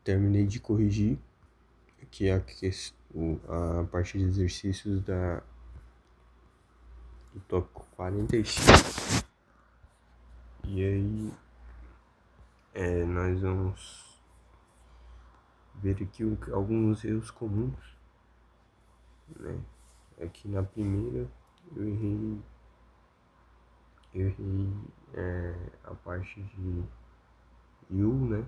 terminei de corrigir aqui a parte de exercícios do tópico 45. E aí nós vamos ver aqui alguns erros comuns, né? Aqui na primeira eu errei a parte de you, né?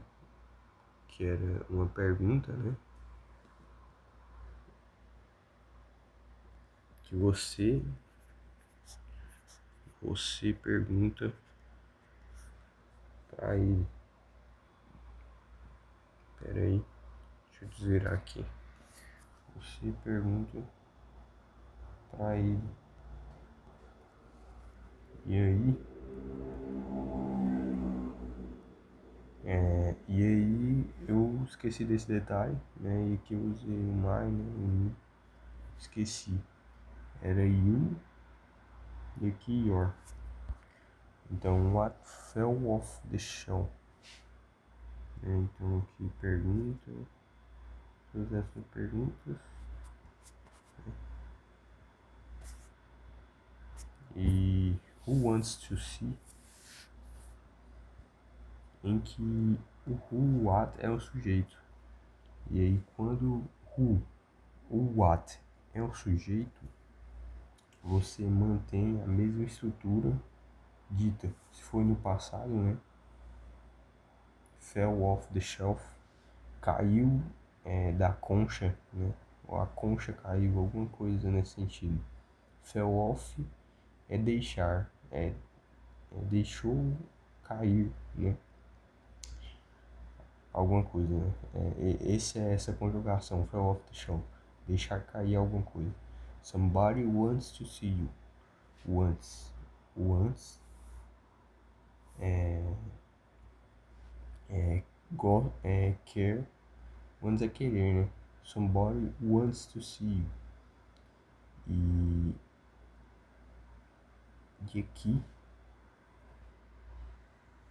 Que era uma pergunta, né? Que você pergunta para ele. Pera aí, deixa eu desvirar aqui. Você pergunta para ele. E aí eu esqueci desse detalhe, né? E aqui eu usei o my, né? Esqueci. Era you e aqui your. Então, what fell off the shelf? Então aqui pergunta. Todas essas perguntas. E who wants to see? Em que o who, what é o sujeito. E aí quando o what é o sujeito, você mantém a mesma estrutura dita. Se foi no passado, né? Fell off the shelf, caiu da concha, né? Ou a concha caiu, alguma coisa nesse sentido. Fell off é deixar, deixou cair, né? Alguma coisa, né? Essa conjugação, fell off the shelf, deixar cair alguma coisa. Somebody wants to see you. Wants quer, wants é querer, né? Somebody wants to see you. E aqui,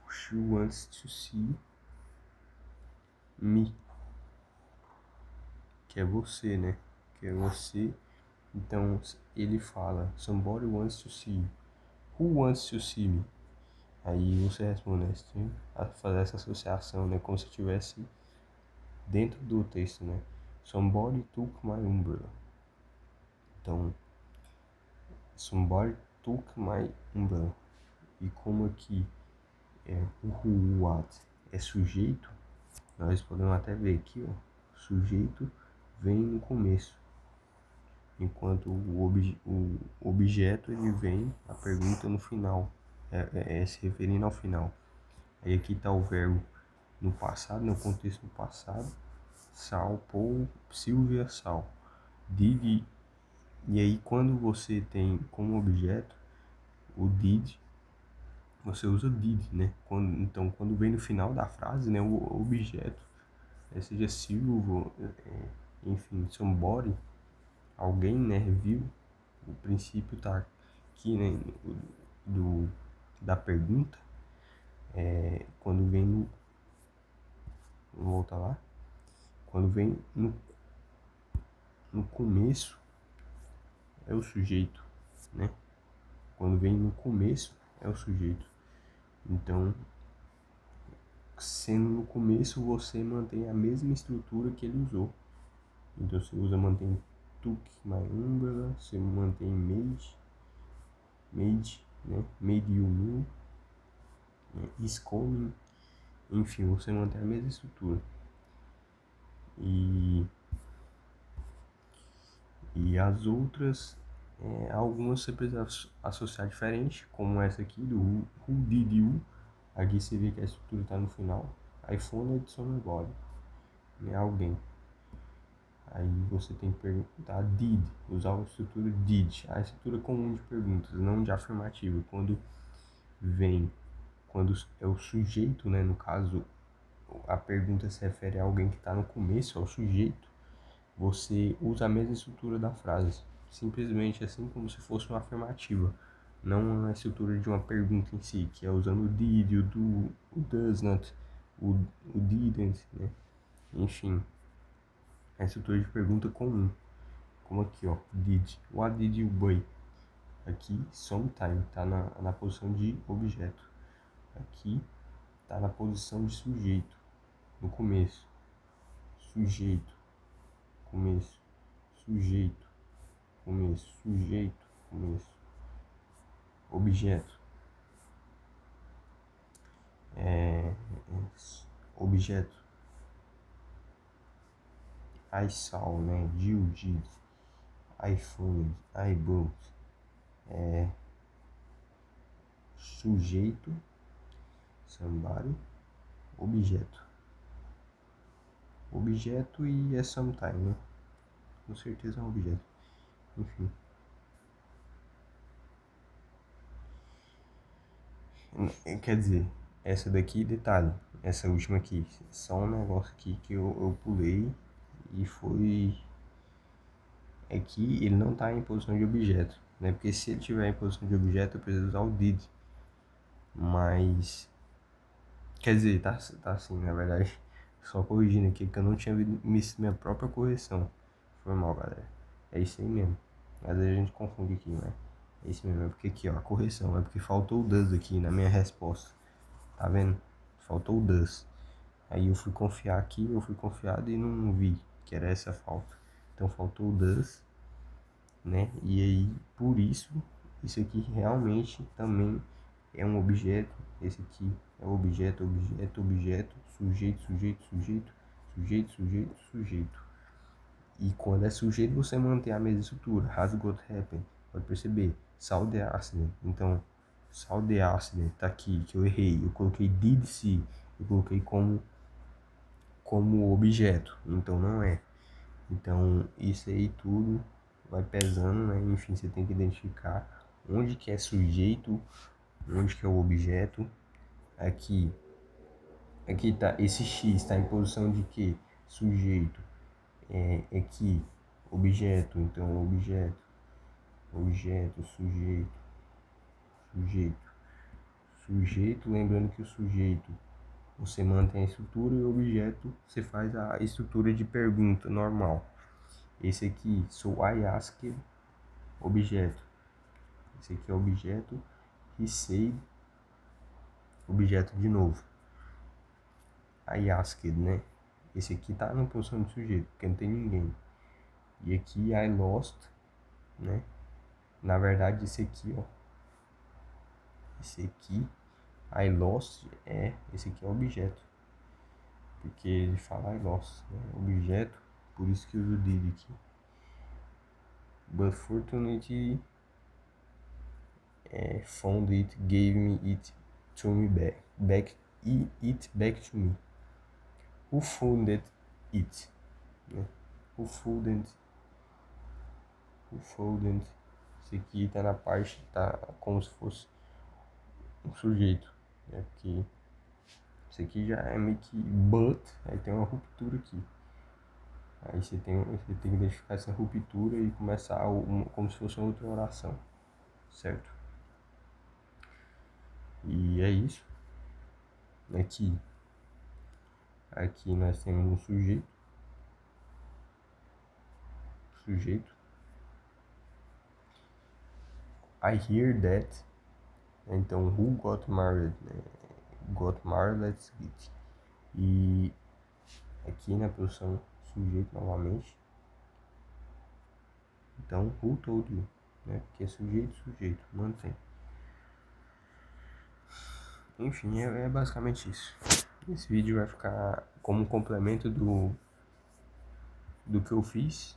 she wants to see me, que é você, né? Que é você. Então ele fala, somebody wants to see you. Who wants to see me? Aí você responde, né? A fazer essa associação, né? Como se estivesse dentro do texto, né? Somebody took my umbrella. Então, somebody took my umbrella. E como aqui o who, what é sujeito, nós podemos até ver aqui, ó, sujeito vem no começo, enquanto o objeto ele vem, a pergunta no final, se referindo ao final. Aí aqui está o verbo no passado, no contexto do passado, Sal, Paul, Silvia, Sal. Did, e aí quando você tem como objeto o did, você usa did, né? Então quando vem no final da frase, né, o objeto, seja Silvio, enfim, somebody, alguém, né, viu, o princípio tá aqui, né, da pergunta, quando vem no, vamos voltar lá, quando vem no começo, é o sujeito, né? Quando vem no começo, é o sujeito. Então, sendo no começo, você mantém a mesma estrutura que ele usou. Então, você mantém took my umbrella, você mantém made, né? Made you know, is coming, enfim, você mantém a mesma estrutura. E as outras, algumas você precisa associar diferente, como essa aqui do who did you. Aqui você vê que a estrutura está no final. iPhone adiciona body, né? Alguém. Aí você tem que perguntar did, usar a estrutura did, a estrutura comum de perguntas, não de afirmativa. Quando é o sujeito, né? No caso, a pergunta se refere a alguém que está no começo, ao sujeito. Você usa a mesma estrutura da frase, simplesmente assim como se fosse uma afirmativa, não a estrutura de uma pergunta em si, que é usando o did, o do, o does not, o didn't, né? Enfim, a estrutura de pergunta comum. Como aqui, ó. Did. What did you buy? Aqui, sometime, tá na posição de objeto. Aqui, tá na posição de sujeito. No começo. Sujeito. Começo. Sujeito. Começo. Sujeito. Começo. Objeto. Objeto. I saw, né? You did. I found. I bought. Sujeito. Somebody. Objeto. Objeto e é sometime, né? Com certeza é um objeto. Enfim. Quer dizer, essa daqui, detalhe. Essa última aqui. Só um negócio aqui que eu pulei e foi. É que ele não tá em posição de objeto, né? Porque se ele tiver em posição de objeto, eu preciso usar o did. Mas. Quer dizer, tá assim, na verdade. Só corrigindo aqui que eu não tinha visto minha própria correção. Foi mal, galera. É isso aí mesmo. Às vezes a gente confunde aqui, né? É isso mesmo. É porque aqui, ó, a correção. É porque faltou o does aqui na minha resposta. Tá vendo? Faltou o does. Aí eu fui confiar aqui, eu fui confiado e não vi que era essa falta. Então faltou o does, né? E aí, por isso, isso aqui realmente também é um objeto. Esse aqui é o objeto, objeto, objeto, sujeito, sujeito, sujeito, sujeito, sujeito, sujeito. E quando é sujeito, você mantém a mesma estrutura. Has got happened. Pode perceber. Saw the accident. Então, saw the accident. Tá aqui, que eu errei. Eu coloquei did see. Eu coloquei como objeto. Então, não é. Então, isso aí tudo vai pesando, né? Enfim, você tem que identificar onde que é sujeito, onde que é o objeto. Aqui tá, esse X está em posição de que? Sujeito. É que objeto, então objeto, objeto, sujeito, sujeito, sujeito, lembrando que o sujeito você mantém a estrutura e o objeto você faz a estrutura de pergunta normal. Esse aqui, so I asked, objeto. Esse aqui é objeto, he said, objeto de novo. I asked, né? Esse aqui tá na posição de sujeito, porque não tem ninguém. E aqui I lost, né? Na verdade, esse aqui, ó. Esse aqui, I lost, esse aqui é objeto. Porque ele fala I lost, né? Objeto, por isso que eu uso did aqui. But fortunately, found it, gave me it to me back to me. Who found it? Né? Who found esse aqui tá na parte, tá como se fosse um sujeito, né? Porque isso aqui já é meio que but, aí tem uma ruptura aqui. Aí você tem que identificar essa ruptura e começar como se fosse uma outra oração, certo? E é isso. Aqui nós temos um sujeito. I hear that. Então, who got married? Got married, let's get. E aqui na posição sujeito novamente. Então, who told you? Né? Porque é sujeito, mantém. Enfim, é basicamente isso. Esse vídeo vai ficar como um complemento do que eu fiz.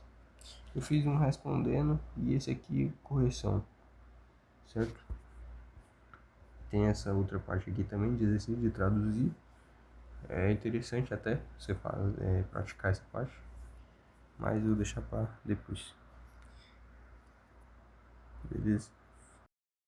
Eu fiz um respondendo e esse aqui correção, certo? Tem essa outra parte aqui também de exercício de traduzir. É interessante até você praticar essa parte, mas eu vou deixar para depois. Beleza?